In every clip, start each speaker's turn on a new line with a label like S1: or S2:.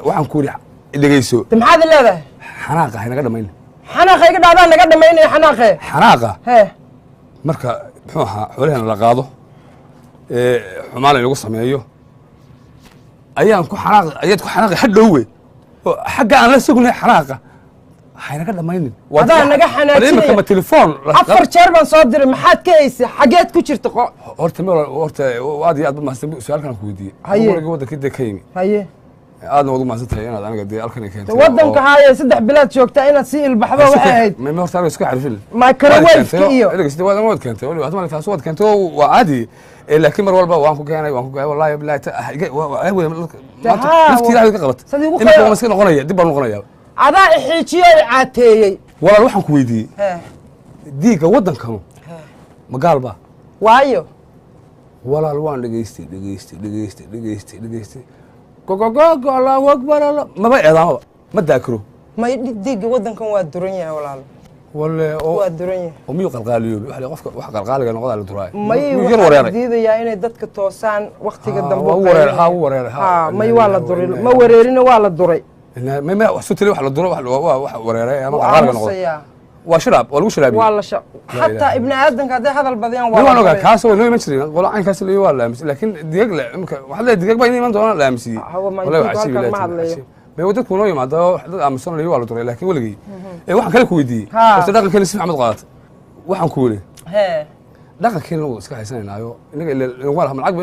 S1: waxaan ku yidhi dhegeyso
S2: maxaad leedahay
S1: xanaaqa haynaga dhamayn
S2: xanaaqa iga dhaadaan naga dhamaynaya
S1: xanaaqa
S2: hee
S1: marka muxuu ahaa xoolahana la qaado xumaan lagu sameeyo ayaad ku xanaaqi hadhowwe xagga aan la sugnay xanaaqa haynaga dhamaynin
S2: wadaa naga xanaajinaya
S1: ma telefoon
S2: 4 jeer baan soo diray maxaad ka haysaa xageed ku jirta
S1: horta aad iyo aad ba mahadsan su'aalkan ku weydiiyey wariga waddanka ka yimi
S2: haye
S1: aadna wadu mahadsan tahay inaad aniga dee halkan keentay
S2: waddanka haaye 3 bilaad joogtaa inaad si ilbaxdo waxay ahayd
S1: ma horta isku xarfin
S2: microwave iyo
S1: dhegeysta wad keentay wali hadma la faasoo wad keentay waa caadi laakiin mar walba waan ku keenay wallahi billahi naftiida ka qabat imika ma iska noqonaya dib baan noqonaya
S2: adaa xiijiyo caateeyay
S1: walaal waxaan ku weydiiyey diiga waddankanu magaal ba
S2: waayo
S1: walaal waan dhageystay gogogogo allahu akbar maba eedaamaba ma daakiro
S2: ma diiga waddankan waa duran yahay walaal waa duran yahay
S1: oo miyuu qalqaaliyo qofka wax qalqaaliga noqda la duraay
S2: yar wareeray diidayaa inay dadka toosaan waqtiga dambe may waa la duray ma wareerina waa la duray
S1: ما وصلتلي واحد الدور واحد وريري ما قال نقول وشراب ولا شراب
S2: والله حتى ابن ادم قاعد هذا البضيان
S1: والله كاس ولا مشري والله عين كاس اللي ولا لكن دقيق لا واحد دقيق باين ما دون لا امسي
S2: ولا عسيب
S1: ما ودك كونو يما دا امسون اللي ولا دور لكن ولقي waxaan kale ku weydiiyey horta dhaqankeena si fiican qaat waxaan ku weydiiyey dhaqankeena uu iska haysanaynayo inaga ilaa walaha lacag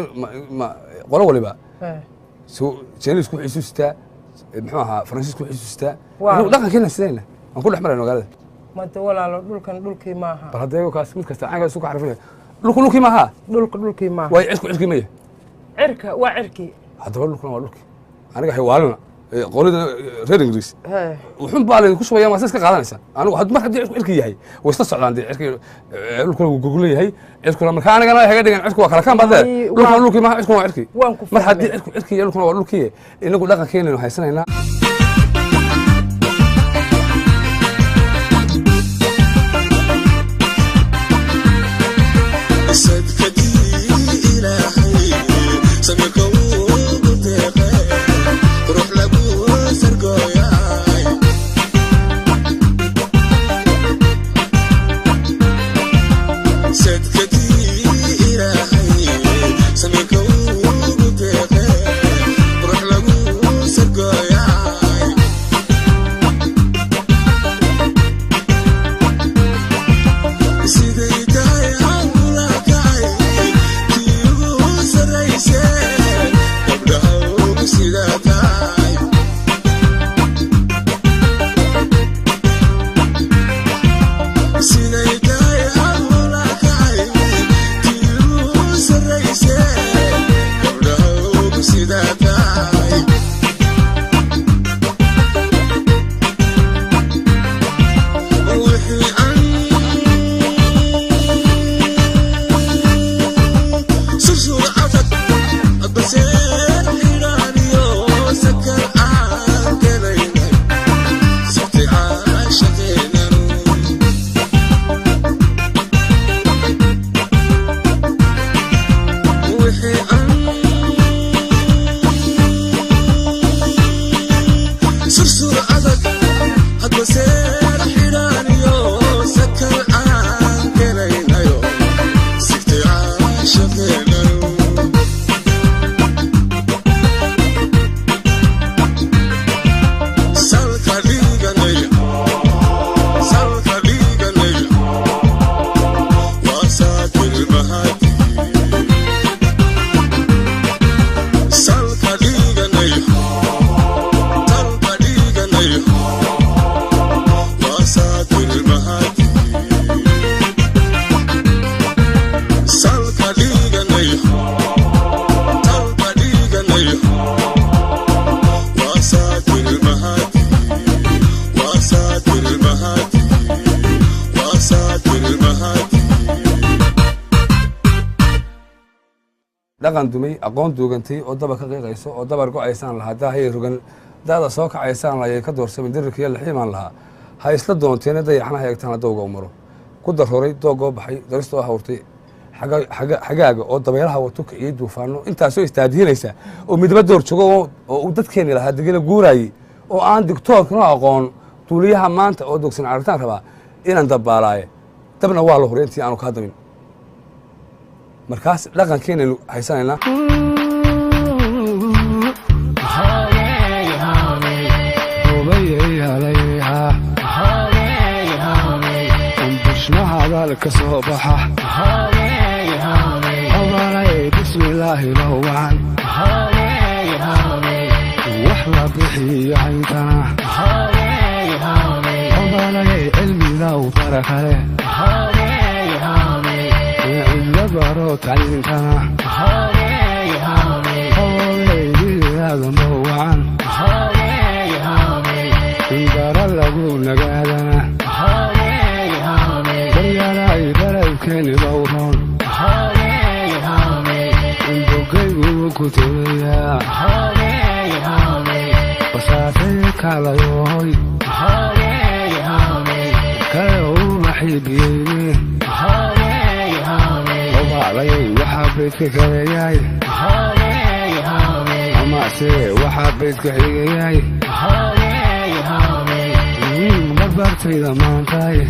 S1: ma qolo waliba soo jeelis ku xisuustaa muxuu ahaa Francisco xisuustaa inuu dhaqankeena sidayna aan ku dhaxmaray magaalada
S2: ma walaalo dhulkii ma aha
S1: bal hadeeyo kaas mid kasta aniga isku xarfinay dhulkii ma aha
S2: dhulkii ma
S1: way cirki ma
S2: cirka waa cirki
S1: hadaba dhulkuna waa dhulkii aniga haywaalna qolida reer Ingiriis wuxuu baaleen ku shubaya ma iska qaadanaysa anigu had marka cirki yahay way isla socdaan cirki dhulkuna uu gogol yahay cirkuna marka aniga haga dhigan cirku waa kala kaan baad dhulkii ma cirku waa cirki mar hadii cirki dhulkuna waa dhulkii inagu dhaqankeena haysanayna dhaqan dumay aqoon duugantay oo daba ka qiiqayso oo dabar go'aysan lahaa daahay rugan daada soo kacaysan la ka doorsamay dirkiya la xiimaan lahaa ha isla doonteen dayaxna hayagtaan dawga u maro ku daroray doogoo baxay daristo hawrtay xagaaga oo dabeelaha watuka iyo duufaano intaasoo istaadhiinaysa oo midba door jogo oo uu dadkeeni lahaa degala guuraayey oo aan digtoorkana aqoon duuliyaha maanta oo dogsan caritaan rabaa inaan dabbaalaaye dabna waa la huray intii aanu kaa dabin markaas dhaqankeenaynu haysanaynaa hadalka soo baxa obalay bismillaahi lowaan wax la bixiyo hayntana obalay cilmilaw barakale cidla baro tacliintana obalay diyaada mowaan indara lagu nagaadana بلدكني بورون بوقيقو كتبيا وصافيك على يوهي كايو محيبيني وبعلي وحبيتك كرياي ومعسي وحبيتك حياي مقبرتي لمانتاي